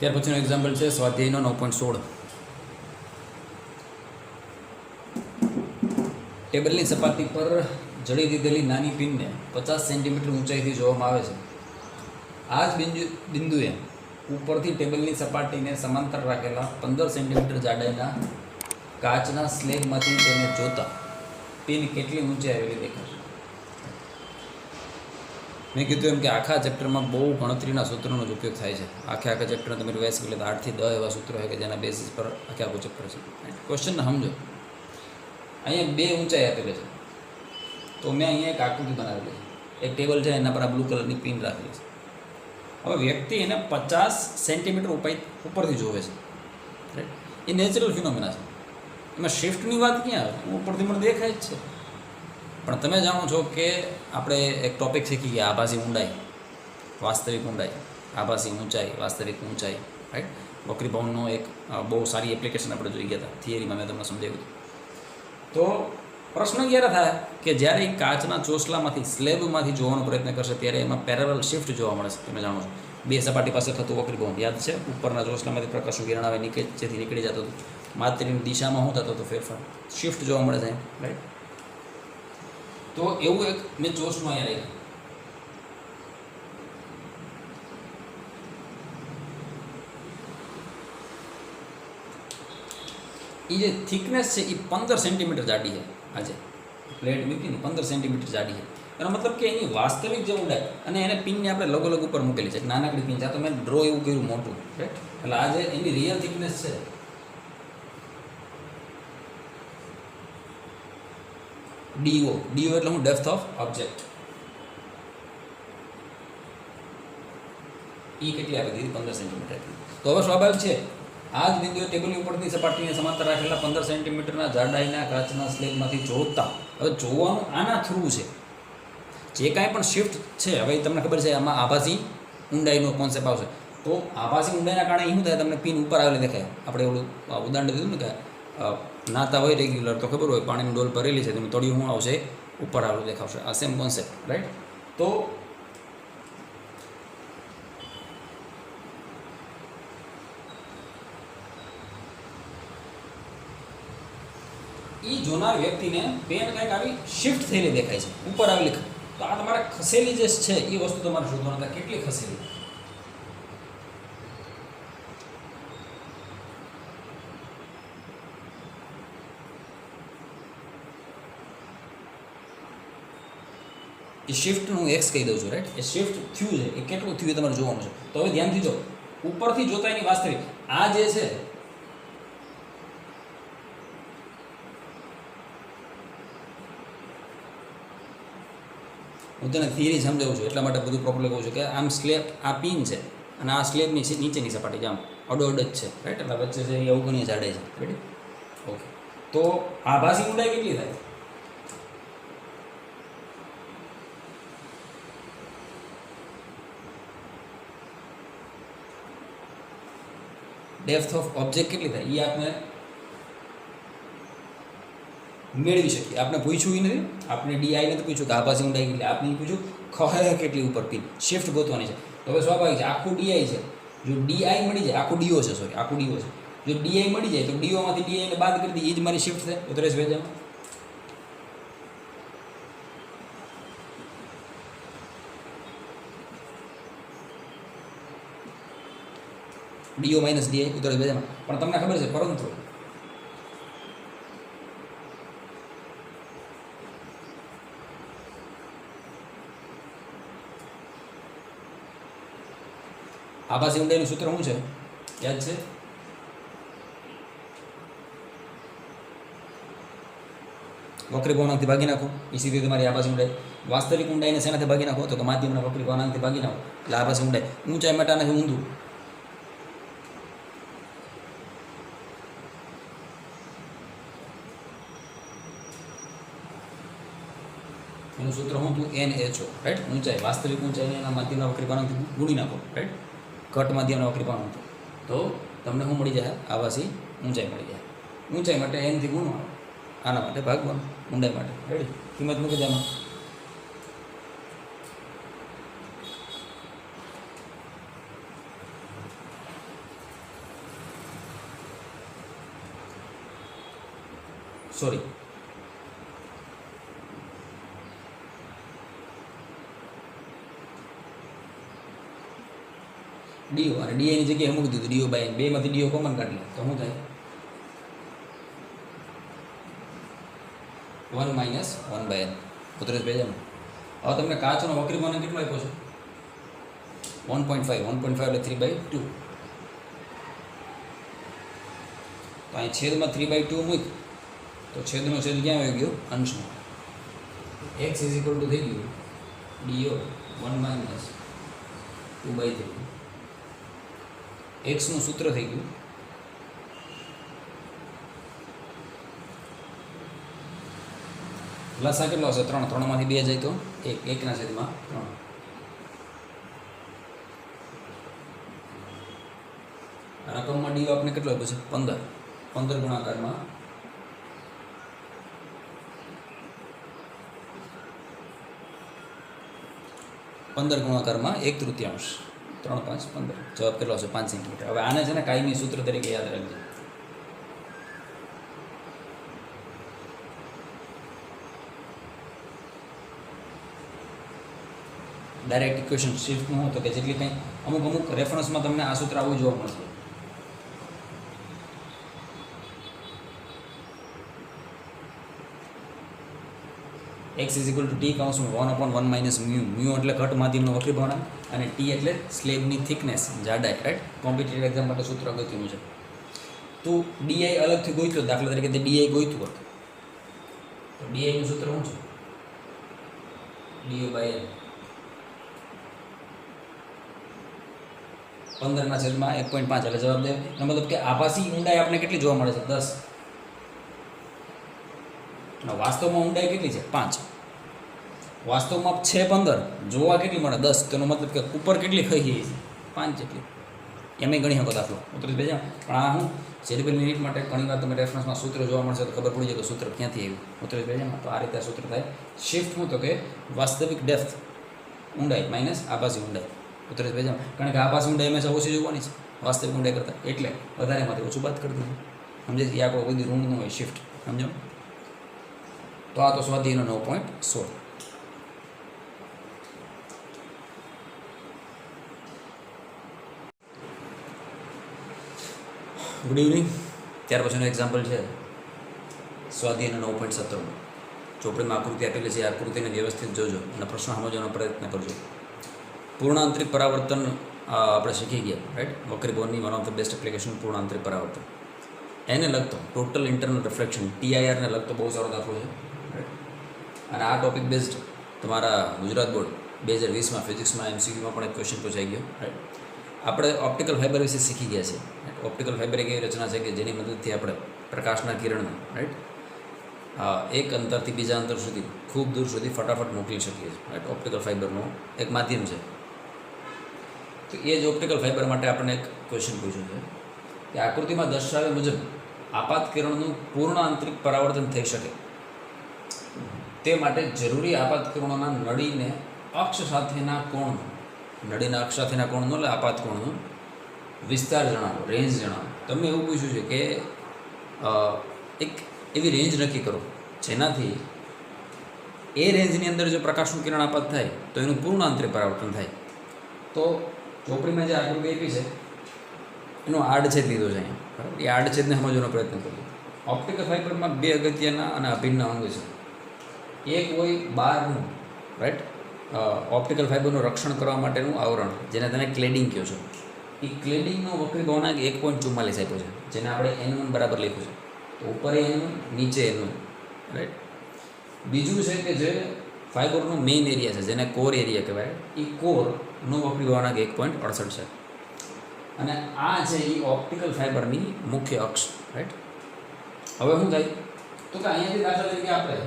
ત્યાર પછીનો એક્ઝામ્પલ છે સ્વાધ્યાયનો 9.16. ટેબલની સપાટી પર જડી દીધેલી નાની પિનને 50 સેન્ટીમીટર ઊંચાઈથી જોવામાં આવે છે. આ જ બિંદુએ ઉપરથી ટેબલની સપાટીને સમાંતર રાખેલા 15 સેન્ટીમીટર જાડાઈના કાચના સ્લેબમાંથી તેને જોતા પિન કેટલી ઊંચાઈ આવેલી દેખાશે. મેં કીધું એમ કે આખા ચેપ્ટરમાં બહુ ગણતરીના સૂત્રોનો જ ઉપયોગ થાય છે. આખા ચેપ્ટરમાં તમે રિવાઇઝ કરી લે તો 8 થી 10 એવા સૂત્રો હોય કે જેના બેસિસ પર આખું ચેપ્ટર છે. ક્વેશ્ચનને સમજો. અહીંયા બે ઊંચાઈ આપેલી છે, તો મેં અહીંયા એક આકૃતિ બનાવેલી છે. એક ટેબલ છે, એના પર આ બ્લુ કલરની પિન રાખેલી છે. હવે વ્યક્તિ એને 50 સેન્ટીમીટર ઉપરથી જોવે છે, રાઈટ. એ નેચરલ ફિનોમિના છે. એમાં શિફ્ટની વાત ક્યાં આવે? ઉપરથી મને દેખાય જ છે. પણ તમે જાણો છો કે આપણે એક ટૉપિક શીખી ગયા, આભાસી ઊંડાઈ, વાસ્તવિક ઊંડાઈ, આભાસી ઊંચાઈ, વાસ્તવિક ઊંચાઈ, રાઈટ. વક્રી ભવનનો એક બહુ સારી એપ્લિકેશન આપણે જોઈ ગયા હતા, થિયરીમાં મેં તમને સમજાવ્યું હતું. તો પ્રશ્ન ક્યારે થાય કે જ્યારે એ કાચના ચોસલામાંથી, સ્લેબમાંથી જોવાનો પ્રયત્ન કરશે ત્યારે એમાં પેરેલલ શિફ્ટ જોવા મળે છે. તમે જાણો છો બે સપાટી પાસે થતું વક્રી ભવન યાદ છે. ઉપરના ચોસલામાંથી પ્રકાશનું કિરણ આવે, જેથી નીકળી જતું હતું. માત્રની દિશામાં શું થતો હતો? ફેરફાર, શિફ્ટ જોવા મળે છે, રાઈટ. તો એવું એક મેં ચોસલું અહીંયા રાખ્યું. એ જે થિકનેસ છે એ 15 સેન્ટીમીટર જાડી છે. આજે પ્લેટ મૂકીને 15 સેન્ટીમીટર જાડી છે. એનો મતલબ કે એની વાસ્તવિક જે ઊંડાઈ, અને એને પિનને આપણે લગોલગ ઉપર મૂકેલી છે, નાનકડી પિન છે. આ તો મેં ડ્રો એવું કર્યું મોટું, રાઈટ. એટલે આ જે એની રિયલ થિકનેસ છે DO. DO એટલે હું ડેપ્થ ઓફ ઓબ્જેક્ટ. એ કેટલી આપી દીધી? 15 સેન્ટીમીટર. તો હવે સ્વાભાવિક છે આ જ બિંદુએ ટેબલની ઉપરની સપાટીને સમાંતર રાખેલા 15 સેન્ટીમીટરના જાડાઈના કાચના સ્લેબમાંથી જોતા, હવે જોવાનું આના થ્રુ છે. જે કાંઈ પણ શિફ્ટ છે, હવે તમને ખબર છે આમાં આભાસી ઊંડાઈનો કોન્સેપ્ટ આવશે. તો આભાસી ઊંડાઈના કારણે શું થાય? તમને પિન ઉપર આવેલી દેખાય. આપણે એવું ઉદાહરણ દીધું ને કે નાતા હોય રેગ્યુલર તો ખબર હોય પાણીની ડોલ ભરેલી છે, તમે તળિયું શું આવશે? ઉપર આવેલું દેખાવશે. આ સેમ કોન્સેપ્ટ, રાઈટ. તો એ જોનાર વ્યક્તિને પેન કંઈક આવી શિફ્ટ થયેલી દેખાય છે, ઉપર આવેલી. તો આ તમારે ખસેલી જે છે એ વસ્તુ તમારે શોધવાનું હતા, કેટલી ખસેલી. એ શિફ્ટનું હું એક્સ કહી દઉં છું, રાઈટ. એ શિફ્ટ થયું છે, એ કેટલું થયું એ તમારે જોવાનું છે. તો હવે ધ્યાનથી જો, ઉપરથી જોતા એની વાસ્તવિક આ જે છે, હું તને થિયરી સમજાવું છું એટલા માટે બધું પ્રોબ્લેમ કહું છું કે આમ સ્લેબ, આ પિન છે અને આ સ્લેબની નીચેની સપાટી આમ અડોઅડ જ છે, રાઈટ. એટલે વચ્ચે છે એ અવગણીય જાડાઈ છે, રાઈટ. ઓકે. તો આભાસી ઊંડાઈ કેટલી થાય? ડેપ્થ ઓફ ઓબ્જેક્ટ કેટલી થાય એ આપણે મેળવી શકીએ. આપણે પૂછ્યું એ નથી, આપણે DI નથી પૂછ્યું કે આભાસી ઊંડાઈ કેટલી, આપણે પૂછ્યું ખહે કેટલી ઉપર પિન શિફ્ટ ગોતવાની છે. તો હવે સ્વાભાવિક છે આખું DI છે. જો DI મળી જાય, આખું DO છે, સોરી આખું DO છે. જો DI મળી જાય તો DO માંથી DI ને બાદ કરી દઈએ, એ જ મારી શિફ્ટ થાય. ઉતરેશ ભેજામાં DO માઇનસ DI ઉતરેશ ભેજામાં. પણ તમને ખબર છે, પરંતુ આભાસી ઊંડાઈનું સૂત્ર શું છે? યાદ છે? વક્રી ભવનાંકથી ભાગી નાખો, એ સીધી તમારી આભાસી ઊંડાઈ. વાસ્તવિક ઊંડાઈને શેનાથી ભાગી નાખો? તો કે માધ્યમના વક્રી ભવનાંકથી ભાગી નાખો, એટલે આભાસી ઊંડાઈ. ઊંચાઈ માટે આનાથી ઊંધું. એનું સૂત્ર શું હતું? NHO, right. ઊંચાઈ, વાસ્તવિક ઊંચાઈને એના માધ્યમના વક્રી ભવનાંકથી ગુણી નાખો, રાઈટ. ઘટ માધ્યમના વક્રી ભવનાંક, તો તમને શું મળી જાય? આભાસી ઊંચાઈ મળી જાય. ઊંચાઈ માટે N થી ગુણવાનું, આના માટે ભાગવાનું, ઊંડાઈ માટે, રેડી. કિંમત મૂકી દે એમાં. સોરી, ડીઓ અને ડીઆઈની જગ્યાએ મૂકી દીધું ડીઓ બાય, બેમાંથી ડીઓ કોમન કાઢી લે તો શું થાય? 1 માઇનસ 1/n. ઉતરેશ ભાઈ જાણો. હવે તમને કાચનો વક્રી કોને કેટલો આપ્યો છે? 1.5. 1.5 એટલે 3/2. તો અહીં છેદમાં 3/2 મૂક તો છેદનો છેદ ક્યાં આવી ગયો? અંશમાં. x ઇઝ ઇક્વલ ટુ થઈ ગયું ડીઓ 1 માઇનસ 2/3. એક્સનું સૂત્ર થઈ ગયું લસા કેટલો હશે? 3. 3માંથી 2 જાય તો 1. 1 ના છેદમાં 3. રકમમાં ડીઓ આપણે કેટલો આપ્યો છે? 15. 15 ગુણાકારમાં 15 ગુણાકારમાં 1/3. 3 5 15. જવાબ કેટલો હશે? 5 સેન્ટીમીટર. હવે આને છે ને કાયમી સૂત્ર તરીકે યાદ રાખજો. ડાયરેક્ટ ઇક્વેશન શિફ્ટનું હોય તો કે જેટલી કંઈ અમુક રેફરન્સમાં તમને આ સૂત્ર આવું જોવા મળશે. x is equal to t કાઉન્સમાં 1/1 માઇનસ મ્યુ. મ્યુ એટલે ઘટ માધ્યમનો વક્રીભાવના અને ટી એટલે સ્લેબની થિકનેસ, જાડાઈ. રાઈટ, કોમ્પિટિટિવ એક્ઝામ માટે સૂત્ર અગત્યનું છે. તું ડીઆઈ અલગથી ગોઈતો, દાખલા તરીકે તે ડીઆઈ ગોઈતું હોત તો ડીઆઈનું સૂત્ર શું છે? Do by N. 15 ના છેદમાં 1.5 એટલે જવાબ દે. એનો મતલબ કે આભાસી ઊંડાઈ આપણે કેટલી જોવા મળે છે? 10. અને વાસ્તવમાં ઊંડાઈ કેટલી છે? 5. વાસ્તવમાં છે 15, જોવા કેટલી મળે? 10. તેનો મતલબ કે ઉપર કેટલી ખાઈ છે? 5 જેટલી. એમ ગણી શકો દાખલો. ઉતરી બેજા. પણ આ હું સેરિબ્રલ યુનિટ માટે ઘણીવાર તમે રેફરન્સમાં સૂત્ર જોવા મળશે તો ખબર પડી જાય કે સૂત્ર ક્યાંથી આવ્યું. ઉતરી બેજા. તો આ રીતે સૂત્ર થાય. શિફ્ટ શું તો કે વાસ્તવિક ડેપ્થ ઊંડાઈ માઇનસ આભાસી ઊંડાઈ. ઉતરેશ ભાઈ જાઓ. કારણ કે આભાસી ઊંડાઈ હંમેશા ઓછી જોવાની છે વાસ્તવિક ઊંડાઈ કરતાં, એટલે વધારેમાંથી ઓછું બાદ કરી દીધું. સમજે? એ આપણો કોઈ ઋણ ન હોય શિફ્ટ. સમજો? તો આ તો સ્વાધ્યાયનો 9.16. Good evening. ત્યાર પછીનું એક્ઝામ્પલ છે સ્વાધ્યાયનો 9.17. ચોપડીમાં આકૃતિ આપેલી છે. આકૃતિને વ્યવસ્થિત જોજો અને પ્રશ્ન સમજવાનો પ્રયત્ન કરજો. પૂર્ણ આંતરિક પરાવર્તન આપણે શીખી ગયા. રાઈટ, વક્રીભવનની one of the best application પૂર્ણ આંતરિક પરાવર્તન. એને લગતો ટોટલ ઇન્ટરનલ રિફ્લેક્શન TIRને લગતો બહુ સારો દાખલો છે. રાઈટ, અને આ ટોપિક બેઝડ તમારા ગુજરાત બોર્ડ 2020માં ફિઝિક્સમાં MCQમાં પણ એક ક્વેશ્ચન પૂછાઈ ગયો. રાઈટ, આપણે ઓપ્ટિકલ ફાઇબર વિશે શીખી ગયા છે. ઓપ્ટિકલ ફાઇબર એક એવી રચના છે કે જેની મદદથી આપણે પ્રકાશના કિરણને રાઈટ એક અંતરથી બીજા અંતર સુધી ખૂબ દૂર સુધી ફટાફટ મોકલી શકીએ છીએ. રાઈટ, ઓપ્ટિકલ ફાઇબરનું એક માધ્યમ છે. તો એ જ ઓપ્ટિકલ ફાઇબર માટે આપણને એક ક્વેશ્ચન પૂછ્યું છે કે આકૃતિમાં દર્શાવ્યા મુજબ આપાત કિરણનું પૂર્ણ આંતરિક પરાવર્તન થઈ શકે તે માટે જરૂરી આપાત કિરણોના નળીને અક્ષ સાથેના કોણનો, નળીના અક્ષ સાથેના કોણનો એટલે આપાત કોણનો વિસ્તાર જણાવો, રેન્જ જણાવો. તમને એવું પૂછ્યું છે કે એક એવી રેન્જ નક્કી કરો જેનાથી એ રેન્જની અંદર જો પ્રકાશનું કિરણ આપાત થાય તો એનું પૂર્ણ આંતરિક પરાવર્તન થાય. તો ચોપડીમાં જે આકૃતિ આપી છે એનો આડછેદ લીધો છે અહીંયા. બરાબર, એ આડછેદને સમજવાનો પ્રયત્ન કરીએ. ઓપ્ટિકલ ફાઇબરમાં 2 અગત્યના અને અભિન્ન અંગ છે. એક હોય બહારનું, રાઈટ, ઓપ્ટિકલ ફાઇબરનું રક્ષણ કરવા માટેનું આવરણ, જેને તમે ક્લેડિંગ કહો છો. એ ક્લેડિંગનો વક્રીભવનાંક 1.44 આપ્યો છે, જેને આપણે N1 બરાબર લખ્યું છે. તો ઉપર N1, નીચે N1. રાઈટ, બીજું છે કે જે ફાઇબરનો મેઇન એરિયા છે, જેને કોર એરિયા કહેવાય, એ કોરનો વક્રીભવનાંક 1.68 છે. અને આ છે એ ઓપ્ટિકલ ફાઇબરની મુખ્ય અક્ષ. રાઈટ, હવે શું થાય તો કે અહીંયાથી દાખલા તરીકે આપણે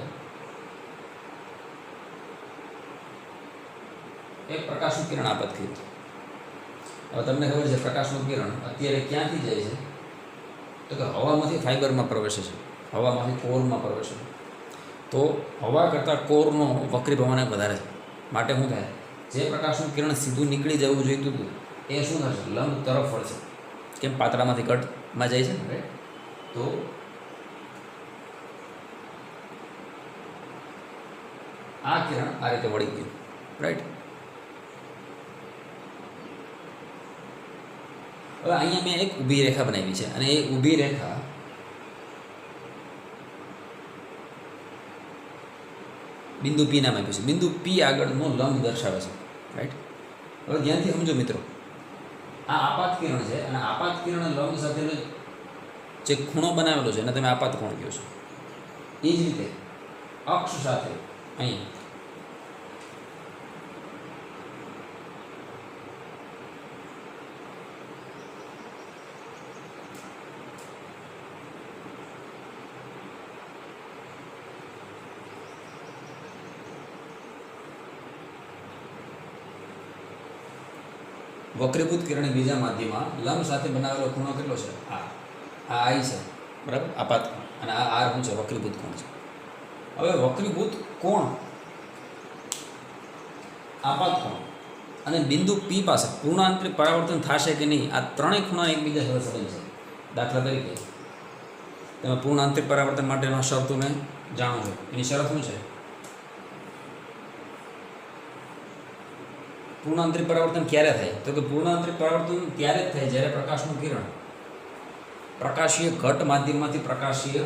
એક પ્રકાશનું કિરણ આપાત કર્યું. હવે તમને ખબર છે પ્રકાશનું કિરણ અત્યારે ક્યાંથી જાય છે તો કે હવામાંથી ફાઇબરમાં પ્રવેશે છે, હવામાંથી કોરમાં પ્રવેશે છે. તો હવા કરતાં કોરનો વક્રીભવનાંક વધારે છે. માટે શું થાય, જે પ્રકાશનું કિરણ સીધું નીકળી જવું જોઈતું હતું એ શું થશે, લંબ તરફ વળશે. કેમ, પાતળામાંથી કટમાં જાય છે ને. રાઈટ, તો આ કિરણ આ રીતે વળી ગયું, રાઈટ. હવે અહીંયા મેં એક ઊભી રેખા બનાવી છે અને એ ઊભી રેખા બિંદુ પી નામ આપ્યું છે. બિંદુ પી આગળનો લંબ દર્શાવે છે, રાઈટ. હવે ધ્યાનથી સમજો મિત્રો, આ આપાત કિરણ છે અને આપાત કિરણ લંબ સાથેનો જે ખૂણો બનાવેલો છે એને તમે આપાત કોણ કહો છો. એ જ રીતે અક્ષ સાથે અહીં વક્રીભૂત કિરણની બીજા માધ્યમમાં લંબ સાથે બનાવેલો ખૂણો કેટલો છે? આ આઈ છે, બરાબર, આપાત કોણ. અને આ આર શું છે? વક્રીભૂત કોણ છે. હવે વક્રીભૂત કોણ, આપાત કોણ અને બિંદુ પી પાસે પૂર્ણાંતરિક પરાવર્તન થશે કે નહીં, આ ત્રણેય ખૂણા એકબીજા સાથે સંબંધ છે. દાખલા તરીકે તમે પૂર્ણાંતરિક પરાવર્તન માટેના શરતોને જાણો છો. એની શરત શું છે? પૂર્ણાંતરિક પરાવર્તન ક્યારે થાય? તો કે પૂર્ણાંતરિક પરાવર્તન ત્યારે જ થાય જ્યારે પ્રકાશનું કિરણ પ્રકાશીય ઘટ માધ્યમમાંથી પ્રકાશીય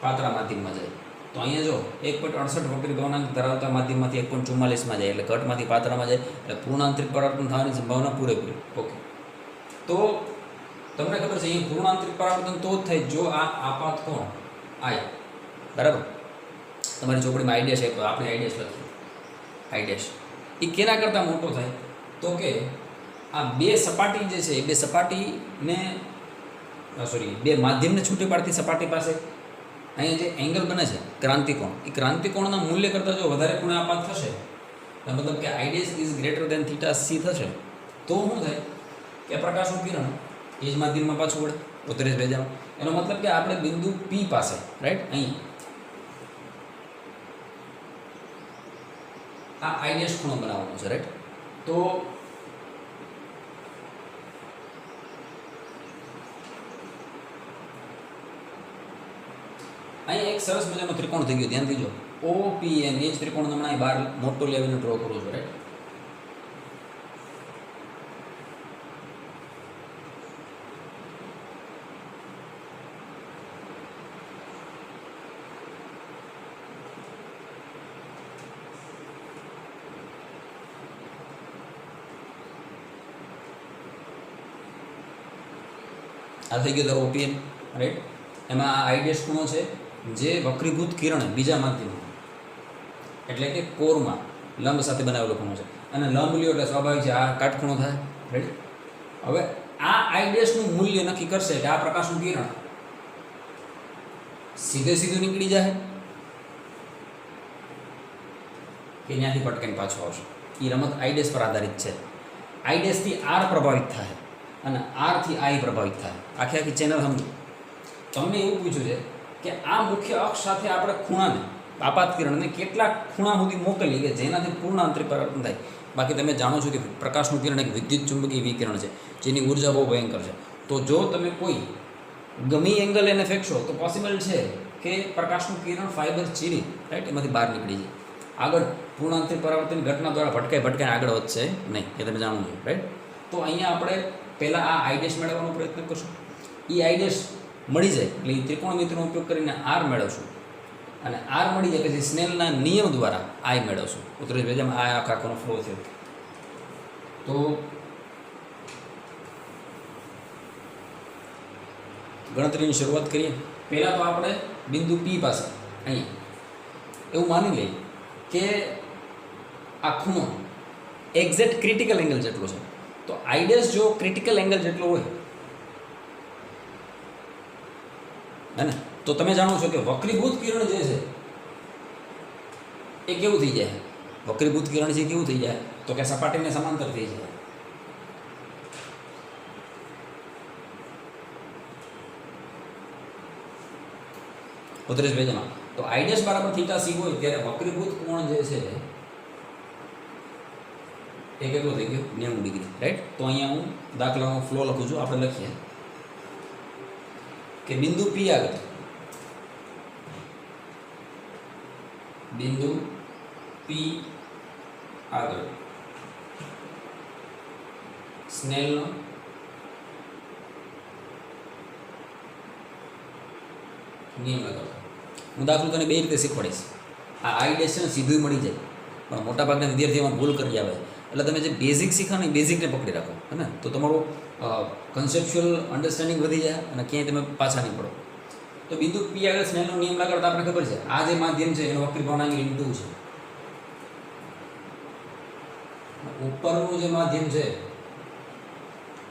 પાતળા માધ્યમમાં જાય. તો અહીંયા જો 1.68 વક્રી ગલનાંક ધરાવતા માધ્યમમાંથી 1.44માં જાય, એટલે ઘટમાંથી પાતળામાં જાય, એટલે પૂર્ણાંતરિક પરાવર્તન થવાની સંભાવના પૂરેપૂરી. ઓકે, તો તમને ખબર છે અહીંયા પૂર્ણાંતરિક પરાવર્તન તો જ થાય જો આ આપાત કોણ આય, બરાબર. તમારી ચોપડીમાં આઈડેશ છે તો આપણે આઈડેશ લખીએ. આઈડેશ એ કેના કરતાં મોટો થાય? તો કે આ બે સપાટી જે છે એ બે સપાટીને બે માધ્યમને છૂટી પાડતી સપાટી પાસે અહીંયા જે એંગલ બને છે ક્રાંતિકોણ, એ ક્રાંતિકોણના મૂલ્ય કરતાં જો વધારે ખૂણે આપાત થશે, મતલબ કે i dash is greater than theta c થશે, તો શું થાય કે પ્રકાશનું કિરણ એ જ માધ્યમમાં પાછું વળે 32 ભેજામાં. એનો મતલબ કે આપણે બિંદુ પી પાસે, રાઈટ, અહીં આ આઈડેશ ખૂણો બનાવવાનો છે, રાઈટ. તો અહીંયા એક સરસ મજાનો ત્રિકોણ થઈ ગયો, ધ્યાન દીજો. OPN એ જ ત્રિકોણ હમણાં બહાર મોટો લેવીને ડ્રો કરું છું, રાઈટ. આ થઈ ગયો તારો OPN, રાઈટ. એમાં આ આઈડેશ ખૂણો છે જે વક્રીભૂત કિરણ બીજા માધ્યમમાં એટલે કે કોરમાં લંબ સાથે બનાવેલો ખૂણો છે. અને લંબ લ્યો એટલે સ્વાભાવિક છે આ કાટખૂણો થાય, રાઈટ. હવે આ આઈડેશનું મૂલ્ય નક્કી કરશે કે આ પ્રકાશનું કિરણ સીધું નીકળી જાય કે ત્યાંથી પટકાઈને પાછો આવશે. એ રમત આઈડેશ પર આધારિત છે. આઈડેશથી આર પ્રભાવિત થાય અને આરથી આઈ પ્રભાવિત થાય. આખી ચેનલ સમજો. તમને એવું પૂછ્યું છે કે આ મુખ્ય અક્ષ સાથે આપણે ખૂણાને આપાત કિરણને કેટલા ખૂણા સુધી મોકલીએ કે જેનાથી પૂર્ણાંતરિક પરાવર્તન થાય. બાકી તમે જાણો છો કે પ્રકાશનું કિરણ એક વિદ્યુત ચુંબકીય વિકિરણ છે જેની ઉર્જા બહુ ભયંકર છે. તો જો તમે કોઈ ગમી એંગલ એને ફેંકશો તો પોસિબલ છે કે પ્રકાશનું કિરણ ફાઇબર ચીરી, રાઈટ, એમાંથી બહાર નીકળી જાય. આગળ પૂર્ણાંતરિક પરાવર્તન ઘટના દ્વારા ભટકાઈ આગળ વધશે નહીં, એ તમે જાણો છો, રાઈટ. તો અહીંયા આપણે પહેલાં આ આઈડેશ મેળવવાનો પ્રયત્ન કરશું. એ આઈડેશ મળી જાય એટલે એ ત્રિકોણમિતિનો ઉપયોગ કરીને આર મેળવશું અને આર મળી જાય પછી સ્નેલના નિયમ દ્વારા આઈ મેળવશું. ઉતરેશ ભેજામાં આ આખાનો ફ્લો થયો. તો ગણતરીની શરૂઆત કરીએ. પહેલાં તો આપણે બિંદુ પી પાસે અહીંયા એવું માની લઈએ કે આ ખૂણો એક્ઝેક્ટ ક્રિટિકલ એંગલ જેટલો છે. તો આઈડેશ જો ક્રિટિકલ એંગલ જેટલો હોય હે ને, તો તમે જાણો છો કે વક્રીભૂત કિરણ જે છે એ કેવું થઈ જાય? વક્રીભૂત કિરણ છે કેવું થઈ જાય? તો કે સપાટીને સમાંતર થઈ જાય. ઉતરેશ ભેજામાં તો આઈડેશ બરાબર થીટા સી હોય ત્યારે વક્રીભૂત કોણ જે છે એ કેટલું થઈ ગયું? 90 ડિગ્રી, રાઈટ. તો અહીંયા હું દાખલાનો ફ્લો લખું છું. આપણે લખીએ કે બિંદુ પી આગળ બિંદુ P આગળ સ્નેલનો નિયમ લગાવો. હું દાખલો તને બે રીતે શીખવાડીશ. આ આઈ ડેશ છે ને સીધું મળી જાય, પણ મોટાભાગના વિદ્યાર્થીઓમાં ભૂલ કરી આવે. એટલે તમે જે બેઝિક શીખો ને બેઝિકને પકડી રાખો, હે ને, તો તમારું કન્સેપ્ચ્યુઅલ અન્ડરસ્ટેન્ડિંગ વધી જાય અને ક્યાંય તમે પાછા નહીં પડો. તો બિંદુ P આગળ સ્નેલનો નિયમ લગાડતા આપણે ખબર છે આ જે માધ્યમ છે એનો વક્રીભાવના એંગલ ઈંટુ છે. ઉપરનું જે માધ્યમ છે,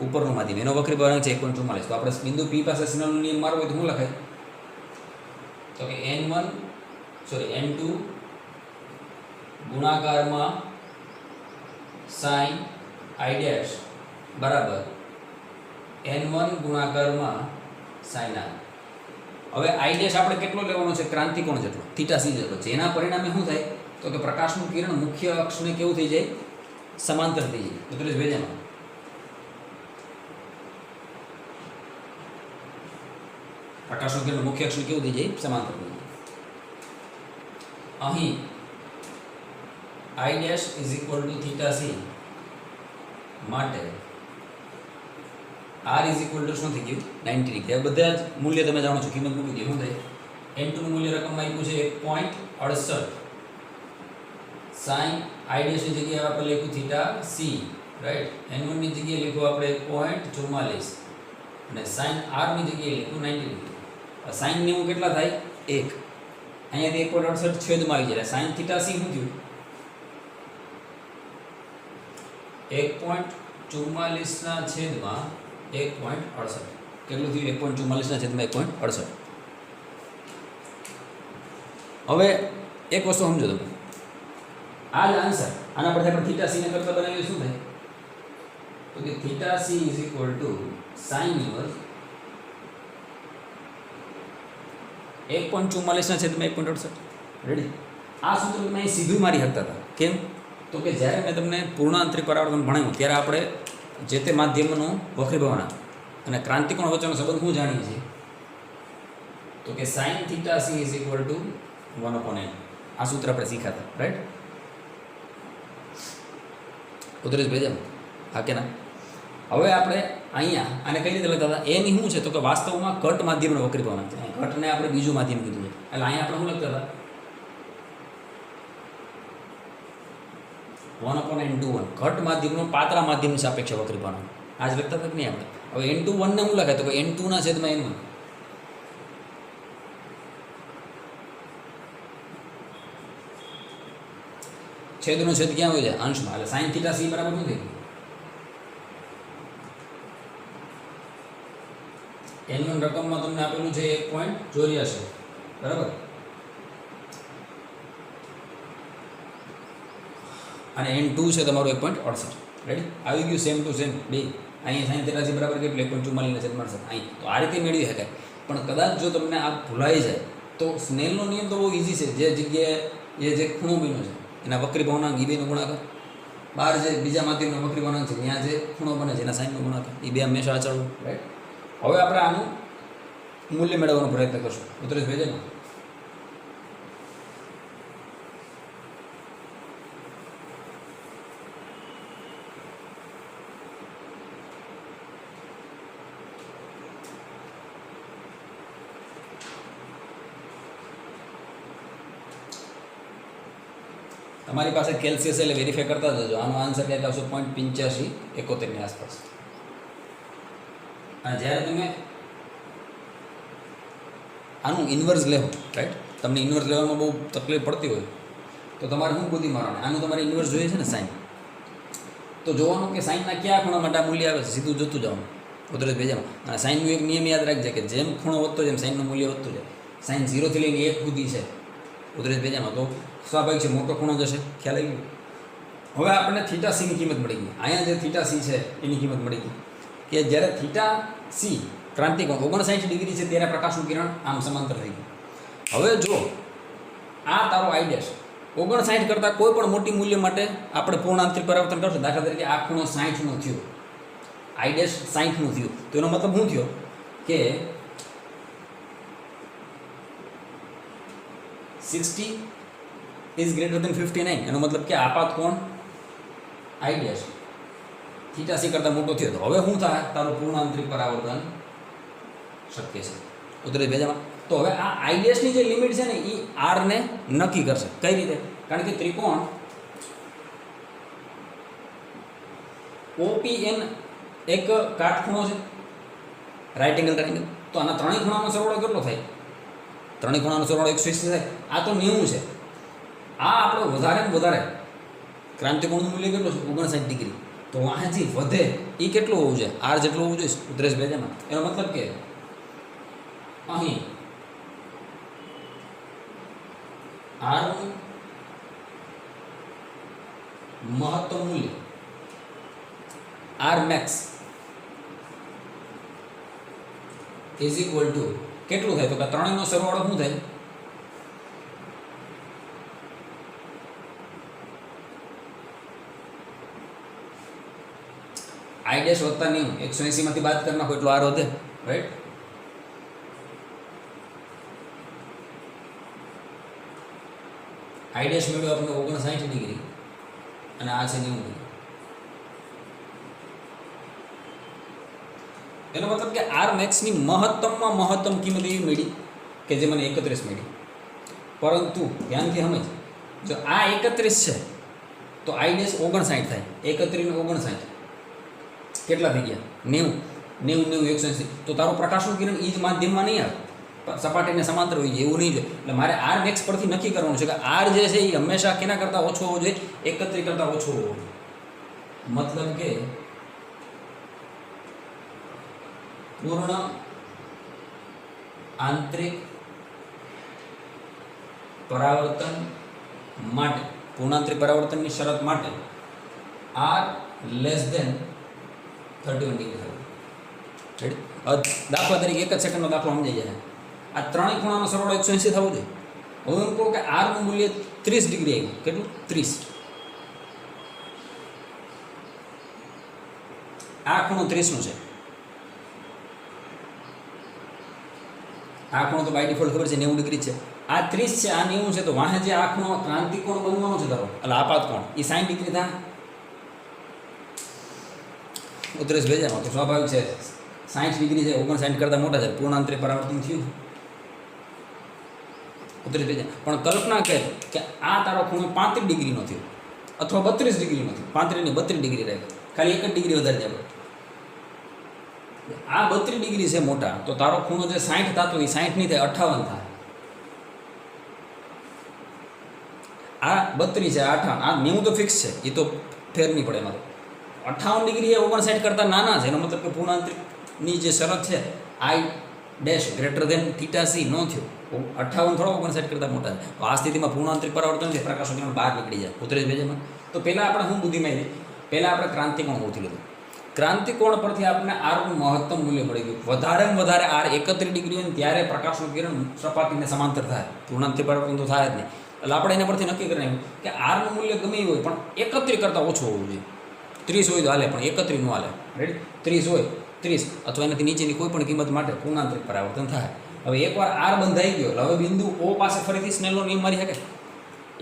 ઉપરનું માધ્યમ એનો વક્રીભાવનાંક છે 1.44. તો આપણે બિંદુ P પાસે સ્નેલનો નિયમ મારવો હોય તો શું લખાય? તો કે n2 ગુણાકારમાં sin i ડેશ બરાબર n1 ગુણાકારમાં sin i. હવે i ડેશ આપણે કેટલો લેવાનો છે? ક્રાંતિકોણ જેટલો, θc જેટલો. જેના પરિણામે શું થાય? તો કે પ્રકાશનું કિરણ મુખ્ય અક્ષને કેવું થઈ જાય? સમાંતર થઈ જાય. એટલે ભેજામાં પ્રકાશનું કિરણ મુખ્ય અક્ષને કેવું થઈ જાય? સમાંતર થઈ જાય. અહીં i dash is equal two θc માટે r ઇઝ ઇક્વલ ટુ શું થઈ ગયું? 90 ડિગ્રી. હવે બધા જ મૂલ્ય તમે જાણો છો, કિંમત મૂકી દો. શું થાય? n2 નું મૂલ્ય રકમમાં આપ્યું છે 1.68. sin i ડેશ ની જગ્યાએ આપણે લખ્યું θc, રાઈટ. n1 ની જગ્યાએ લખ્યું આપણે 1.44 અને sin r ની જગ્યાએ લખ્યું 90 ડિગ્રી. sin ને હું કેટલા થાય? 1. અહીંયાથી 1.68 છેદમાં આવી જાય. sin θc શું થયું? 1.44 ના છેદમાં 1.68. કેટલું થયું? 1.44 ના છેદમાં 1.68. હવે એક વસ્તુ સમજો તમે, આ જ આન્સર આના પરથી આપણે θc ને કરતા બનાવીએ શું થાય? તો કે θc is equal two sin inverse 1.44 ના છેદમાં 1.68. રેડી? આ સૂત્ર તમે અહીં સીધું મારી શકતા હતા. કેમ? તો કે જ્યારે મેં તમને પૂર્ણ આંતરિક પરાવર્તન ભણાવ્યું ત્યારે આપણે જે તે માધ્યમનું વક્રીભાવના અને ક્રાંતિકોણ વચ્ચેનો સંબંધ શું જાણીએ છીએ? તો કે sin θc is equal two 1/n. આ સૂત્ર આપણે શીખ્યા હતા, રાઈટ? ઉતરેશ ભેજામ હા કે ના? હવે આપણે અહીંયા આને કઈ રીતે લખતા હતા? એની શું છે? તો કે વાસ્તવમાં કટ માધ્યમનો વક્રીભાવના છે. કટને આપણે બીજું માધ્યમ કીધું છે. એટલે અહીંયા આપણે શું લખતા હતા? 1/n2 ઘટ માધ્યમનો પાતળા માધ્યમની સાપેક્ષે વક્રીભાવના. આ જ લખતા હતા કે નહીં આપણે? હવે n2 ને શું લખાય? તો કે n2 ના છેદમાં n1. છેદનો છેદ ક્યાં હોય જાય? અંશમાં. એટલે sin θc બરાબર શું થઈ ગયું? n1 રકમમાં તમને આપેલું છે 1.84, બરાબર? અને n2 છે તમારું 1.68. રેડી? આવી ગયું સેમ ટુ સેમ બે. અહીંયા sin θc બરાબર કેટલું? 1.44 ના છેદમાં 68. અહીં તો આ રીતે મેળવી શકાય. પણ કદાચ જો તમને આ ભૂલાઈ જાય તો સ્નેલનો નિયમ તો બહુ ઇઝી છે. જે જગ્યાએ જે ખૂણો બન્યો છે એના વક્રીભાવનાંક ઈ બેનો ગુણાકાર, બહાર જે બીજા માધ્યમનો વક્રીભાવનાંક છે ત્યાં જે ખૂણો બને છે એના સાઈનનો ગુણાકાર, એ બે હંમેશા અચળ. રાઈટ? હવે આપણે આનું મૂલ્ય મેળવવાનો પ્રયત્ન કરશું. ઉતરેશ ભેજે ને? તમારી પાસે કેલ્સિયસ એટલે વેરીફાઈ કરતા જજો. આનો આન્સર ક્યાંક આવશે 0.8571 ની આસપાસ. અને જ્યારે તમે આનું ઇન્વર્સ લેવો, રાઈટ, તમને ઇન્વર્સ લેવામાં બહુ તકલીફ પડતી હોય તો તમારે શું બુદ્ધિ મારવાની? આનું તમારે ઇન્વર્સ જોઈએ છે ને સાઇન, તો જોવાનું કે સાઇનના કયા ખૂણા માટે મૂલ્ય આવે છે, સીધું જોતું જવાનું ઉતરેશ ભેજામાં. અને સાઇનનું એક નિયમ યાદ રાખજે કે જેમ ખૂણો વધતો જાય એમ સાઇનનું મૂલ્ય વધતું જાય. સાઇન 0 થી લઈને 1 સુધી છે ઉતરેશ ભેજામાં, તો સ્વાભાવિક છે મોટો ખૂણો જશે. ખ્યાલ આવી ગયો? હવે આપણને θc ની કિંમત મળી ગઈ. અહીંયા જે θc છે એની કિંમત મળી ગઈ કે જ્યારે θc ક્રાંતિકોણ 59 ડિગ્રી છે ત્યારે પ્રકાશનું કિરણ આમ સમાંતર થઈ ગયું. હવે જો આ તારો i ડેશ 59 કરતાં કોઈ પણ મોટી મૂલ્ય માટે આપણે પૂર્ણ આંતરિક પરાવર્તન કરશું. દાખલા તરીકે આ ખૂણો 60 નો થયો, i ડેશ 60 નું થયું, તો એનો મતલબ શું થયો કે 60 ઇઝ ગ્રેટર દેન 59, એનો મતલબ કે આપાત કોણ I ડેશ થીટા સી કરતાં મોટો થયો. તો હવે શું થાય? તારું પૂર્ણ આંતરિક પરાવર્તન શક્ય છે. ઉતરે ભેજામાં. તો હવે આ I ડેશની જે લિમિટ છે ને એ R ને નક્કી કરશે. કઈ રીતે? કારણ કે ત્રિકોણ OPN એક કાટખૂણો છે, રાઇટ એંગલ ટ્રાયેંગલ. તો આના ત્રણેય ખૂણાનો સરવાળો કેટલો થાય? ત્રણેય ખૂણાનો સરવાળો 180 થાય. આ તો 90 છે. આ આપણો વધારે ક્રાંતિકોણનું મૂલ્ય કેટલું છે? 59 ડિગ્રી. તો અહીંથી વધે એ કેટલું હોવું જોઈએ? R જેટલું હોવું જોઈએ ઉતરેશ ભેજામાં. એનો મતલબ કે અહીં R નું મહત્તમ મૂલ્ય R max is equal two કેટલું થાય? તો કે ત્રણેયનો સરવાળો શું થાય? I ડેશ વત્તા 90, 180 માંથી બાદ કરી નાખો એટલો R વધે, રાઈટ? I ડેશ મેળવ્યો આપણને 59 ડિગ્રી અને આ છે 90 ડિગ્રી. એનો મતલબ કે R મેક્સની મહત્તમમાં મહત્તમ કિંમત એવી મળી કે જે મને 31 મળી. પરંતુ ધ્યાનથી સમજ, જો આ 31 છે તો I ડેશ 59 થાય. 31 ને 59 કેટલા થઈ ગયા? 90, 180. તો તારું પ્રકાશનું કિરણ એ જ માધ્યમમાં નહીં આવે, સપાટીને સમાંતર હોય એવું નહીં જોઈએ. એટલે મારે R મેક્સ પરથી નક્કી કરવાનું છે કે R જે છે એ હંમેશા કેના કરતાં ઓછો હોવો જોઈએ? 31 કરતાં ઓછો હોવો જોઈએ. મતલબ કે પૂર્ણ આંતરિક પરાવર્તન માટે, પૂર્ણાંતરિક પરાવર્તનની શરત માટે R લેસ દેન 31 ડિગ્રી થવું. દાખલા તરીકે એક જ સેકન્ડનો દાખલો સમજાઈ જાય. આ ત્રણેય ખૂણાનો સરવાળો 180 થવો જોઈએ. હવે એમ કહું કે R નું મૂલ્ય 30 ડિગ્રી આવ્યું. કેટલું? 30. આ ખૂણો 30 નો છે. આ ખૂણો તો બાય ડિફોલ્ટ ખબર છે 90 ડિગ્રી છે. આ 30 છે, આ 90 છે. તો વાહે જે આ ખૂણો ક્રાંતિકોણ બનવાનો છે તારો, એટલે આપાત કોણ એ 60 ડિગ્રી થાય. ઉતરેશ ભેજામાં તો સ્વાભાવિક છે 60 ડિગ્રી છે, 59 કરતાં મોટા છે, પૂર્ણાંતરિક પરાવર્તન થયું. ઉતરેશ ભેજા પણ કલ્પના કર કે આ તારો ખૂણો 35 ડિગ્રીનો થયો અથવા 32 ડિગ્રીનો થયો. 35 ને 32 ડિગ્રી રહે, ખાલી એક જ ડિગ્રી વધારે જાય. આ 32 ડિગ્રી છે મોટા, તો તારો ખૂણો જે 60 થતો એ 60 નહીં થાય, 58 થાય. આ 32 છે, 58, આ 90 તો ફિક્સ છે, એ તો ફેર નહીં પડે એમાં. 58 ડિગ્રી એ 59 કરતાં નાના છે. એનો મતલબ કે પૂર્ણાંતરિકની જે શરત છે I dash greater than theta C ન થયો. 58 થોડા 59 કરતાં મોટા છે. તો આ સ્થિતિમાં પૂર્ણાંતરિક પરાવર્તન છે, પ્રકાશનું કિરણ બહાર નીકળી જાય. ઉતરેશ ભેજામાં. તો પહેલાં આપણે શું બુદ્ધિમાં પહેલાં આપણે ક્રાંતિકોણ ગોતી લીધું. ક્રાંતિકોણ પરથી આપણને R નું મહત્તમ મૂલ્ય મળી ગયું. વધારેમાં વધારે R 31 ડિગ્રી હોય ત્યારે પ્રકાશનું કિરણ સપાટીને સમાંતર થાય. પૂર્ણાંતરિક પરાવર્તન તો થાય જ નહીં. એટલે આપણે એના પરથી નક્કી કરી નાખ્યું કે R નું મૂલ્ય ગમે હોય પણ 31 કરતાં ઓછું હોવું જોઈએ. 30 હોય તો હાલે પણ 31 નું હાલે, રાઈટ? 30 હોય, 30 અથવા એનાથી નીચેની કોઈ પણ કિંમત માટે પૂર્ણાંતરિક પરાવર્તન થાય. હવે એકવાર R બંધાઈ ગયો એટલે હવે બિંદુ O પાસે ફરીથી સ્નેલનો નિયમ મારી શકે.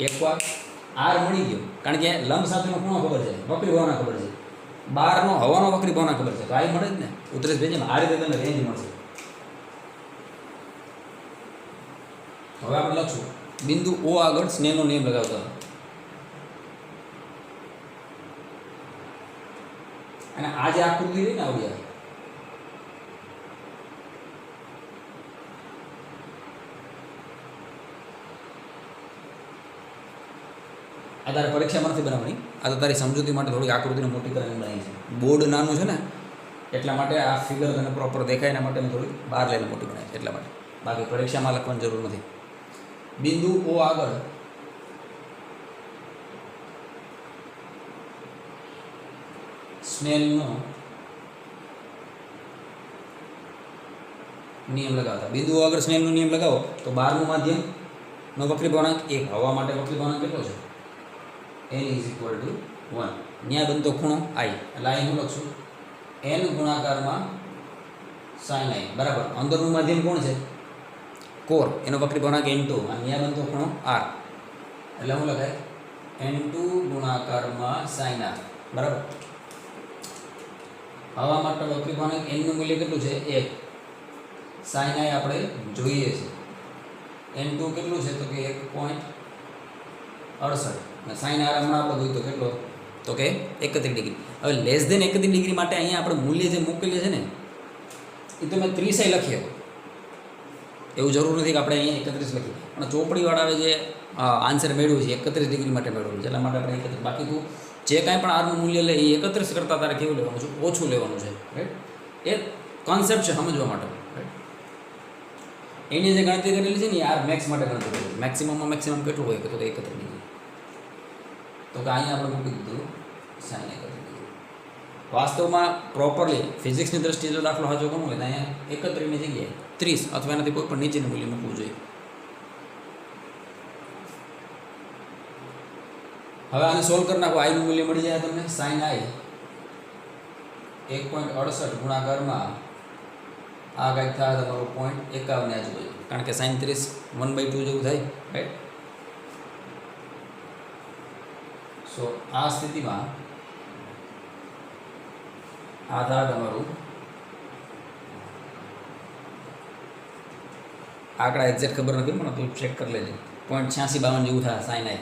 એકવાર R મળી ગયો, કારણ કે લંબ સાથેનો ખૂણો ખબર છે, વક્રી ભાવના ખબર છે, બહારનો હવાનો વક્રી ભાવના ખબર છે, તો આ મળે જ ને. ઉતરેશ ભેજામાં આ રીતે તમને રેન્જ મળશે. હવે આપણે લખશું બિંદુ O આગળ સ્નેલનો નિયમ લગાવતા, અને આ જે આકૃતિ રહી ને આવડી આ તારે પરીક્ષામાં નથી બનાવવાની, આ તો તારી સમજૂતી માટે થોડીક આકૃતિને મોટી કરીને બનાવી છે. બોર્ડ નાનું છે ને એટલા માટે આ ફિગર તને પ્રોપર દેખાય એના માટે મેં થોડી બહાર લઈને મોટી બનાવી છે, એટલા માટે. બાકી પરીક્ષામાં લખવાની જરૂર નથી. બિંદુ O આગળ સ્નેલનો નિયમ લગાવતા. બિંદુ આગળ સ્નેલનો નિયમ લગાવો તો બહારનું માધ્યમનો વક્રી ભવનાંક 1, હવા માટે વક્રી ભવનાંક કેટલો છે? n = 1. ન્યાય બનતો ખૂણો I, એટલે અહીં હું લખશું n ગુણાકારમાં sin I બરાબર. અંદરનું માધ્યમ કોણ છે? કોર, એનો વક્રી ભવનાંક n2, અને ન્યાય બનતો ખૂણો R. એટલે શું લખાય n2 ગુણાકારમાં sin r બરાબર. હવા માટે વક્રીકોણક n નું મૂલ્ય કેટલું છે 1. sin i આપણે જોઈએ છે n2 કેટલું છે તો કે 1.68 અને sin r હમણાં આપણે જોયું તો કેટલો તો કે 31 ડિગ્રી. હવે લેસ ધેન 31 ડિગ્રી માટે અહીંયા આપણે મૂલ્ય જે મૂકેલું છે ને એ તમે 30 લખીએ, એવું જરૂર નથી કે આપણે અહીંયા 31 લખીએ, પણ ચોપડીવાળાએ જે આન્સર મેળવ્યું છે 31 ડિગ્રી માટે મેળવ્યું છે, એટલા માટે આપણે 31. બાકી તું જે કાંઈ પણ આરનું મૂલ્ય લે એ 31 કરતાં તારે કેવું લેવાનું છે, ઓછું લેવાનું છે, રાઈટ. એ કોન્સેપ્ટ છે સમજવા માટે, રાઈટ. એની જે ગણતરી કરેલી છે ને આર મેક્સ માટે ગણતરી કરેલી, મેક્સિમમમાં મેક્સિમમ કેટલું હોય કે તો 31 ડિગ્રી. તો કે અહીંયા આપણે મૂકી દીધું sin 31 ડિગ્રી. વાસ્તવમાં પ્રોપરલી ફિઝિક્સની દ્રષ્ટિએ જો દાખલો સાચો કરવો હોય તો અહીંયા 31ની જગ્યાએ 30 અથવા એનાથી કોઈ પણ નીચેનું મૂલ્ય મૂકવું જોઈએ. હવે આને સોલ્વ કરી નાખો, આઈનું મૂલ્ય મળી જાય તમને sin i 1.68 ગુણાકારમાં આ કંઈક થાય તમારું 0.51 ની આજુબાજુ, કારણ કે sin 30 1/2 જેવું થાય, રાઈટ. સો આ સ્થિતિમાં આ થાય તમારું આંકડા એક્ઝેક્ટ ખબર નથી પણ તું ચેક કરી લેજે 0.8652 જેવું થાય sin i.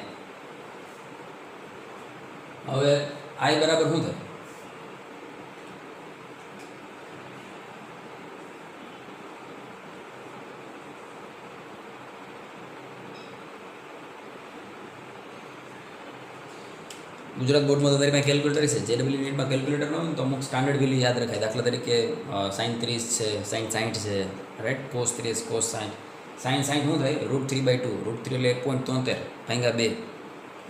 હવે i બરાબર શું થાય ગુજરાત બોર્ડમાં તો તારી પાસે કેલ્ક્યુલેટર છે, જેડબલ્યુ નીટમાં કેલ્ક્યુલેટર ન હોય ને તો અમુક સ્ટાન્ડર્ડ વેલ્યુ યાદ રખાય. દાખલા તરીકે sin 30 છે, sin 60 છે, રાઈટ, cos 30, cos 60. sin 60 શું થાય √3/2, √3 એટલે 1.73 ભાગ્યા 2,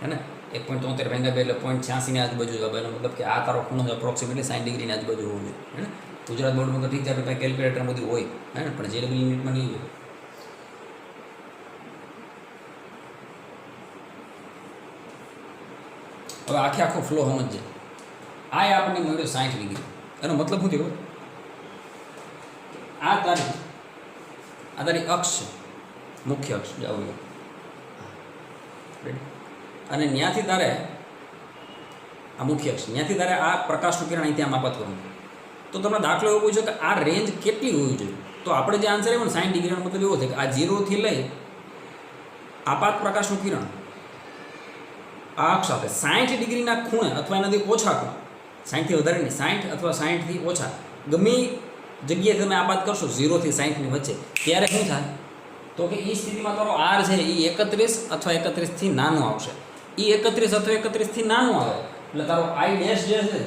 હે ને, 1.73 ભાગ્યા 2 એટલે 0.86 ની આજુબાજુ જવાબ. એનો મતલબ કે આ તારો ખૂણો એપ્રોક્સિમેટલી 60 ડિગ્રીની આજુબાજુ હોવું જોઈએ, હે ને. ગુજરાત બોર્ડમાં તો ઠીક છે આપણે પાસે કેલ્ક્યુલેટર બધું હોય, હે ને, પણ જેડબલ્યુ નીટમાં નહીં હોય. હવે આખો ફ્લો સમજજે. આ આપણને મળ્યો 60 ડિગ્રી. એનો મતલબ શું થયો, આ તારી અક્ષ છે, મુખ્ય અક્ષ જાવ, અને ત્યાંથી તારે આ મુખ્ય અક્ષ, ત્યાંથી તારે આ પ્રકાશનું કિરણ અહીં ત્યાં માપાત કરવું. તો તમને દાખલો એવો પૂછ્યો કે આ રેન્જ કેટલી હોવી જોઈએ, તો આપણે જે આન્સર આવ્યો ને 60 ડિગ્રીનો મતલબ એવો છે કે આ 0 થી લઈ આપાત પ્રકાશનું કિરણ આ અક્ષ સાથે 60 ડિગ્રીના ખૂણે અથવા એનાથી ઓછા ખૂણે, 60 થી વધારે નહીં, 60 અથવા 60 થી ઓછા ગમે જગ્યાએ તમે આપાત કરશો 0 થી 60 ની વચ્ચે, ત્યારે શું થાય તો કે એ સ્થિતિમાં તારો આર છે એ 31 અથવા 31 થી નાનો આવશે. એ 31 અથવા 31 થી નાનો આવે એટલે તારો આઈ ડેશ જે છે,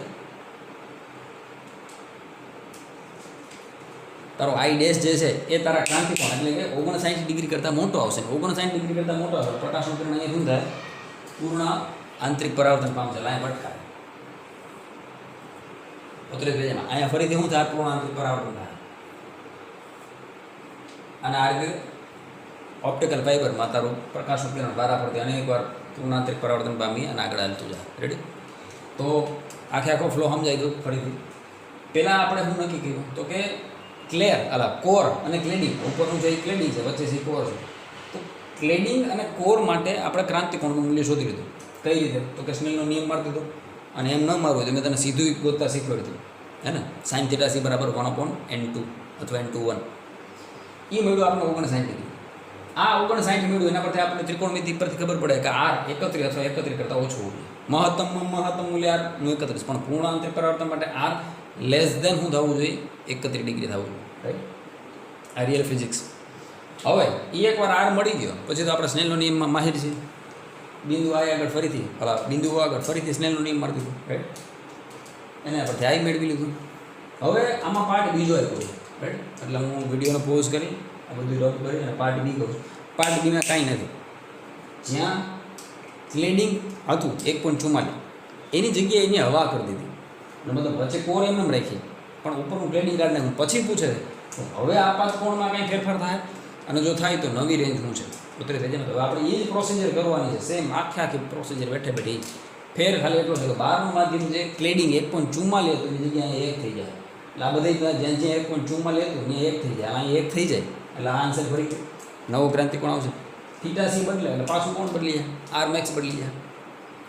તારો આઈ ડેશ જે છે એ તારા ક્રાંતિકોણ એટલે કે 59 ડિગ્રી કરતાં મોટો આવશે. 59 ડિગ્રી કરતાં મોટો આવશે પ્રકાશનું કિરણ અહીંયા શું થાય પૂર્ણ આંતરિક પરાવર્તન પામશે, લાઈન ભટકાય 32 પેજમાં. અહીંયા ફરીથી શું થાય પૂર્ણ આંતરિક પરાવર્તન થાય, અને આ રીતે ઓપ્ટિકલ ફાઈબરમાં તારું પ્રકાશનું કિરણ વારા પરથી અનેકવાર પૂર્ણ આંતરિક પરાવર્તન પામી અને આગળ હાલતું જાય. રેડી? તો આખો ફ્લો સમજાઈ ગયો. ફરીથી પહેલાં આપણે શું નક્કી કર્યું તો કે કોર અને ક્લેડિંગ, ઉપરનું જે ક્લેડિંગ છે વચ્ચે જે કોર છે, તો ક્લેડિંગ અને કોર માટે આપણે ક્રાંતિકોણનું મૂલ્ય શોધી લીધું. કઈ રીતે તો કે સ્નેલનો નિયમ મારી દીધો, અને એમ ન મારવું તો મેં તને સીધું ગોતતા શીખવાડી દીધું, હે ને. sin θc બરાબર 1/n2 અથવા n2 એ મળ્યું આપણે 59 ડિગ્રી. આ 59 મળ્યું એના પરથી આપણે ત્રિકોણમિતિ પરથી ખબર પડે કે આર 31 અથવા 31 કરતાં ઓછું હોવું જોઈએ. મહત્તમ મૂલ્ય આરનું 31, પણ પૂર્ણ આંતરિક પરાવર્તન માટે આર લેસ દેન શું થવું જોઈએ 31 ડિગ્રી થવું જોઈએ, રાઈટ. આ રિયલ ફિઝિક્સ. હવે એ એકવાર આર મળી ગયો પછી તો આપણે સ્નેલનો નિયમમાં માહિર છીએ. બિંદુ આ આગળ ફરીથી બિંદુ આગળ ફરીથી સ્નેલનો નિયમ મારી દીધો, રાઈટ. એને પરથી આઈ મેળવી લીધું. હવે આમાં પાર્ટ બીજો આવ્યો છે, રાઈટ. એટલે હું વિડીયોને પોઝ કરી આ બધું રદ કરી અને પાર્ટ બી કરું છું. પાર્ટ બીમાં કાંઈ નથી. જ્યાં ક્લેડિંગ હતું 1.44 એની જગ્યાએ એને હવા કરી દીધી, મતલબ વચ્ચે કોર એમ રાખી પણ ઉપરનું ક્લેડિંગ કાઢ નાખ્યું. પછી પૂછે તો હવે આપાત કોણમાં કંઈ ફેરફાર થાય, અને જો થાય તો નવી રેન્જ શું છે ઉતરી થઈ જાય. હવે આપણે એ જ પ્રોસિજર કરવાની છે, સેમ આખી પ્રોસિજર બેઠે બેઠી. ફેર ખાલી એટલો છે કે બહારનું માધ્યમ જે ક્લેડિંગ 1.44 હતું એની જગ્યાએ 1 થઈ જાય. એટલે આ બધી જ્યાં જ્યાં 1.44 હતું ત્યાં 1 થઈ જાય, અહીં 1 થઈ જાય એટલે આ આન્સર ફરી નવો ક્રાંતિકોણ આવશે. थीटा सी बदले એટલે પાછું કોણ બદલી જાય આર મેક્સ બદલી જાય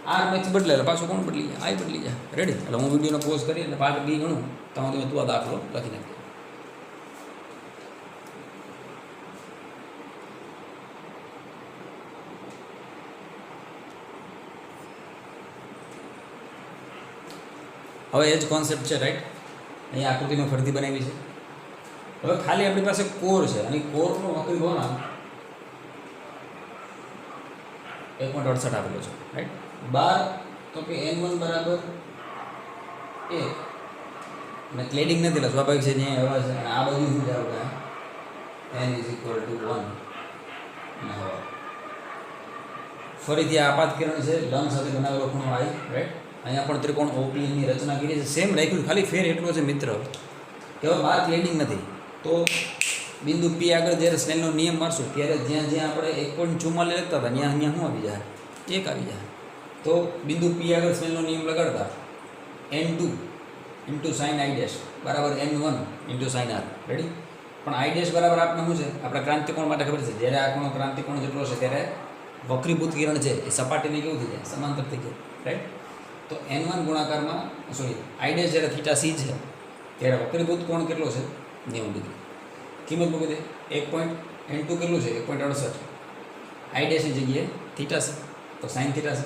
આર મેક્સ બદલે એટલે પાછું કોણ બદલી જાય આઈ બદલી જાય રેડી એટલે હું વિડીયોનો પોઝ કરી એટલે પાર્ટ બી ગણું તમે તું આ દાખલો લખી નાખો હવે એ જ કોન્સેપ્ટ છે રાઈટ અહીંયા આકૃતિ મેં ફરીથી બનાવી છે હવે ખાલી આપણી પાસે કોર છે અને કોરનો વક્રી કોણ 1.68 આપેલો છે રાઈટ 12 તો કે n1 બરાબર 1 અને ક્લેડિંગ નથી એટલે સ્વાભાવિક છે જ્યાં હવા છે આ બાજુ શું છે આપણે n = 1 અને હવા ફરીથી આ આપાત કિરણ છે લંબ સાથે બનાવેલો ખૂણો i રાઈટ અહીંયા પણ ત્રિકોણ ઓપીની રચના કરી છે સેમ રાખ્યું ખાલી ફેર એટલો છે મિત્ર કે હવે બહાર ક્લેડિંગ નથી તો બિંદુ પી આગળ જ્યારે સ્નેલનો નિયમ મારશું ત્યારે જ્યાં જ્યાં આપણે 1.44 લખતા હતા ત્યાં અહીંયા શું આવી જાય 1 આવી જાય તો બિંદુ પી આગળ સ્નેલનો નિયમ લગાડતા n2 * sin i ડેશ બરાબર n1 * sin r રેડી પણ i ડેશ બરાબર આપણે શું છે આપણા ક્રાંતિકોણ માટે ખબર છે જ્યારે આ ખૂણો ક્રાંતિકોણ જેટલો છે ત્યારે વક્રીભૂત કિરણ છે એ સપાટીને કેવું થઈ જાય સમાંતર થઈ જાય રાઈટ તો n1 ગુણાકારમાં સોરી i ડેશ જ્યારે થીટા c છે ત્યારે વક્રીભૂત કોણ કેટલો છે 90 ડિગ્રી કિંમત મૂકી દે 1. n2 કેટલું છે 1.68 i ડેશની જગ્યાએ થીટા છે તો સાઇન થીટા છે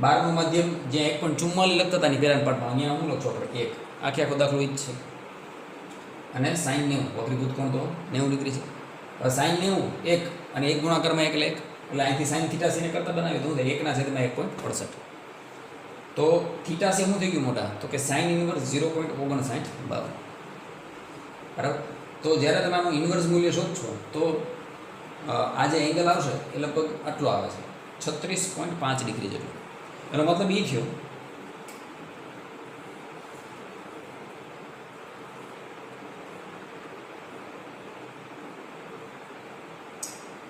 12નું માધ્યમ જ્યાં 1.44 લખતા હતા ની પહેલાના પાઠમાં અહીંયા હું લખો આપણે 1 આખો દાખલો ઈ જ છે અને સાઇન 90 વક્રીભૂત કોણ તો 90 ડિગ્રી છે હવે સાઇન 90 1 અને 1 ગુણાકારમાં 1 એટલે અહીંથી સાઇન થીટા c ને કરતા બનાવી તો 1/1.68 તો થીટા c શું થઈ ગયું મોટા તો કે સાઇન ઇન્વર્સ 0.59 બરાબર તો જ્યારે તમે આનું ઇન્વર્સ મૂલ્ય શોધશો તો આ જે એંગલ આવશે એ લગભગ આટલો આવે છે 36.5 ડિગ્રી જેટલો એનો મતલબ એ થયો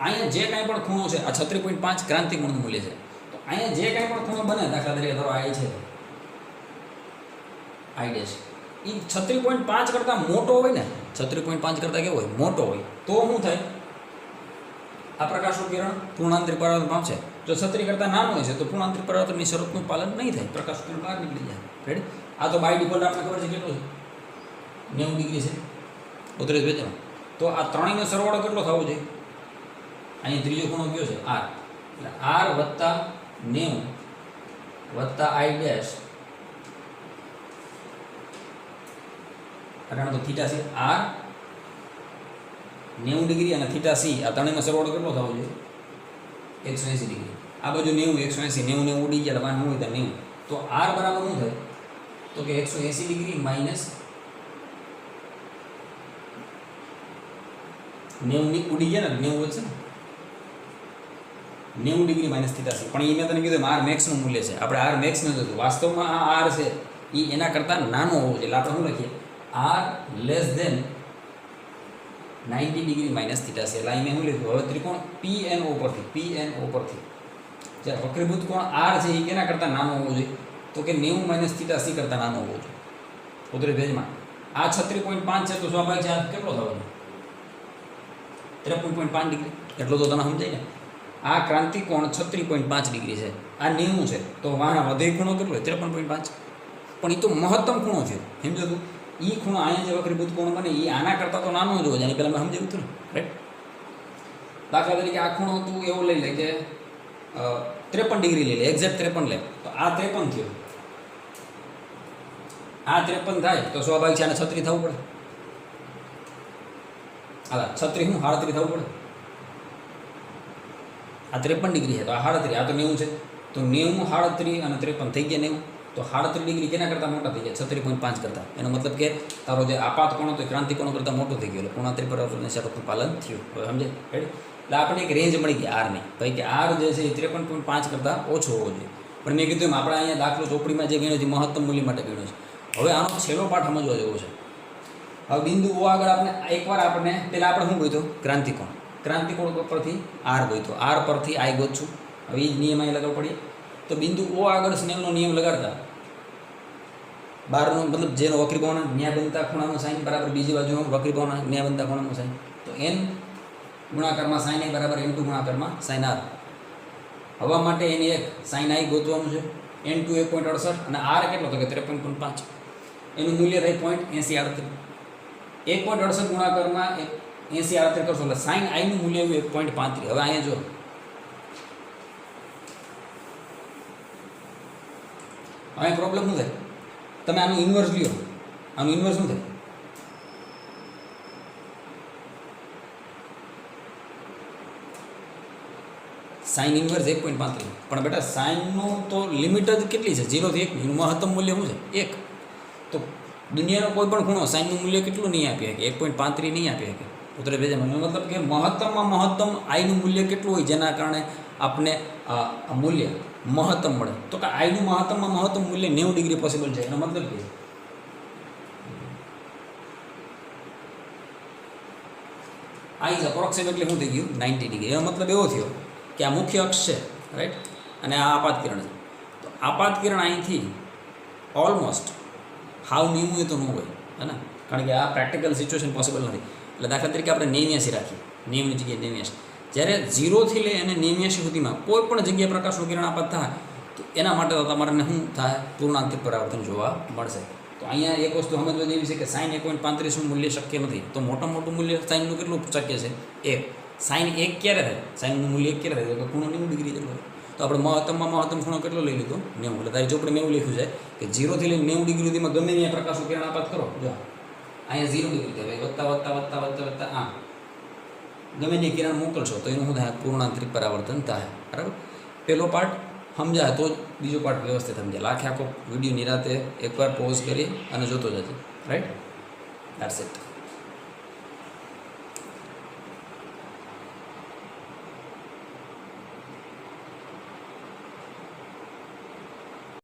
અહીંયા જે કાંઈ પણ ખૂણો છે આ 36.5 ક્રાંતિકોણનું મૂલ્ય છે તો અહીંયા જે કાંઈ પણ ખૂણો બને દાખલા તરીકે ધરો આઈ છે આઈ ડેશ એ 36.5 કરતાં મોટો હોય ને 36.5 કરતાં કેવો હોય મોટો હોય તો શું થાય આ પ્રકાશનું કિરણ પૂર્ણાંતરિક પરાવર્તન પામશે જો 36 કરતાં નાનો હોય છે તો પૂર્ણાંતરિક પરાવર્તનની શરતનું પાલન નહીં થાય પ્રકાશનું કિરણ બહાર નીકળી જાય રેડી આ તો બાય ડિફોલ્ટ આપણે ખબર છે કેટલો છે 90 ડિગ્રી છે 32 પેજમાં તો આ ત્રણેયનો સરવાળો કેટલો થવો જોઈએ અહીં ત્રીજો ખૂણો કયો છે r એટલે r + 90 + i ડેશ કારણ તો થીટા c r 90 ડિગ્રી અને થીટા c આ ત્રણેયનો સરવાળો કેટલો થવો જોઈએ 180 ડિગ્રી આ બાજુ 90 180 90 ઉડી ગયા એટલે શું હોય તો 90 તો r બરાબર શું થાય તો કે 180 ડિગ્રી માઇનસ 90 ની ઉડી ગયા ને 90 વધશે ને 90 ડિગ્રી માઇનસ થીટા c પણ એ મેં તને કીધું r મેક્સ નું મૂલ્ય છે આપણે r મેક્સ નું જોયું વાસ્તવમાં આ r છે એ એના કરતાં નાનો હોવો જોઈએ એટલે આપણે શું લખીએ r < 90 degree minus theta c એટલે અહીં મેં શું લખ્યું હવે ત્રિકોણ PNO પરથી જ્યારે વક્રીભૂત કોણ r છે એ કેના કરતાં નાનો હોવો જોઈએ તો કે 90 માઇનસ થીટા c કરતાં નાનો હોવો જોઈએ ઉતરે પેજમાં આ 36.5 છે તો સ્વાભાવિક છે આ કેટલો થવાનો 53.5 ડિગ્રી એટલો તો તને સમજાય ને આ ક્રાંતિકોણ 36.5 ડિગ્રી છે આ 90 છે તો વાહ વધે ખૂણો કેટલો 53.5 પણ એ તો મહત્તમ ખૂણો થયો સમજો તું એ ખૂણો અહીંયા જે વક્રીભૂત કોણ બને એ આના કરતાં તો નાનો જ હોય એની પહેલાં મેં સમજાવ્યું હતું ને રાઈટ દાખલા તરીકે આ ખૂણો તું એવો લઈ લે કે 53 ડિગ્રી લઈ લે એક્ઝેક્ટ 53 લે તો આ 53 થયો આ 53 થાય તો સ્વાભાવિક છે આને 36 થવું પડે હાલા 36 હું 37 થવું પડે આ 53 ડિગ્રી છે તો આ 37 આ તો 90 છે તો 90 37 અને 53 થઈ ગયા 90 તો 37 ડિગ્રી કેના કરતાં મોટા થઈ ગયા 36.5 કરતાં એનો મતલબ કે તારો જે આપાત કોણ હતો એ ક્રાંતિકોણ કરતાં મોટો થઈ ગયો એટલે પૂર્ણાંતરિક પરાવર્તનની શરતનું પાલન થયું હવે સમજે રાઈટ એટલે આપણને એક રેન્જ મળી ગઈ આરની ભાઈ કે આર જે છે એ 53.5 કરતાં ઓછો હોવો જોઈએ પણ મેં કીધું એમ આપણે અહીંયા દાખલો ચોપડીમાં જે ગણ્યો છે મહત્તમ મૂલ્ય માટે ગણ્યો છે હવે આનો છેલ્લો પાઠ સમજવા જેવો છે હવે બિંદુ ઓ આગળ આપણે એકવાર આપણને પહેલાં આપણે શું ગોઈતું ક્રાંતિકોણ પરથી આર ગોઈતો આર પરથી આઈ ગોતશું હવે એ જ નિયમ અહીં લગાવવો પડીએ તો બિંદુ ઓ આગળ સ્નેલનો નિયમ લગાડતા બારનો મતલબ જેનો વક્રીકોણ ન્યાય બનતા ખૂણાનો સાઇન બરાબર બીજી બાજુનો વક્રીકોણ ન્યાય બનતા ખૂણાનો સાઇન તો n ગુણાકારમાં સાઇન એ બરાબર n2 ગુણાકારમાં સાઇન r. હવા માટે એની એક સાઇન i ગોતવાનું છે. n2 1.68 અને r કેટલો તો કે 53.5. એનું મૂલ્ય થાય 0.8038. 1.68 ગુણાકારમાં 8038 કરશો એટલે સાઇન i નું મૂલ્ય આવ્યું 1.35. હવે અહીંયા જો અહીંયા પ્રોબ્લેમ શું થાય, તમે આનું ઇન્વર્સ લ્યો, આનું ઇન્વર્સ શું થાય, સાઇન ઇન્વર્સ 1.35. પણ બેટા સાઇનનું તો લિમિટ જ કેટલી છે, 0 થી 1. એનું મહત્તમ મૂલ્ય શું છે 1. તો દુનિયાનો કોઈ પણ ખૂણો સાઇનનું મૂલ્ય કેટલું નહીં આપી શકે, 1.35 નહીં આપી શકે. ઉત્તર ભેજામાં મતલબ કે મહત્તમમાં મહત્તમ આઈનું મૂલ્ય કેટલું હોય જેના કારણે આપને મૂલ્ય મહત્તમ મળે. તો કે આઈનું મહત્તમમાં મહત્તમ મૂલ્ય 90 ડિગ્રી પોસિબલ છે. એનો મતલબ કે આ ઇઝ અપ્રોક્સિમેટલી શું થઈ ગયું 90 ડિગ્રી. એનો મતલબ એવો થયો કે આ મુખ્ય અક્ષ છે, રાઈટ, અને આ આપાત કિરણ છે. તો આપાત કિરણ અહીંથી ઓલમોસ્ટ હાવ નીમું એ તો ન હોય, હે ને, કારણ કે આ પ્રેક્ટિકલ સિચ્યુએશન પોસિબલ નથી. એટલે દાખલા તરીકે આપણે 89 રાખીએ, 90ની જગ્યાએ 89. જ્યારે 0 થી લઈ અને 89 સુધીમાં કોઈ પણ જગ્યાએ પ્રકાશનું કિરણ આપાત થાય તો એના માટે તો તમારે શું થાય, પૂર્ણાંક પરાવર્તન જોવા મળશે. તો અહીંયા એક વસ્તુ સમજવા જેવી છે કે સાઇન 1.35નું મૂલ્ય શક્ય નથી. તો મોટામાં મોટું મૂલ્ય સાઇનનું કેટલું શક્ય છે, 1. સાઇન 1 ક્યારે થાય, સાઇનનું મૂલ્ય 1 ક્યારે થાય, તો ખૂણો 90 ડિગ્રી જેટલો હોય. તો આપણે મહત્તમમાં મહત્તમ ખૂણો કેટલો લઈ લીધો, 90. એટલે તારી ચોપડીમાં એવું લખ્યું છે કે 0 થી લઈને 90 ડિગ્રી સુધીમાં ગમે ત્યાં પ્રકાશનું કિરણ આપાત કરો, જો અહીંયા 0 ડિગ્રી થાય, વધતા વધતા વધતા વધતા વધતા આ ગમે ત્યાં કિરણ મોકલશો તો એનું શું થાય, પૂર્ણાંતરિક પરાવર્તન થાય. બરાબર. પહેલો પાર્ટ સમજાય તો જ બીજો પાર્ટ વ્યવસ્થિત સમજાય. આખે આખો વિડીયો નિરાતે એકવાર પોઝ કરી અને જોતો જજો, રાઈટ. That's it.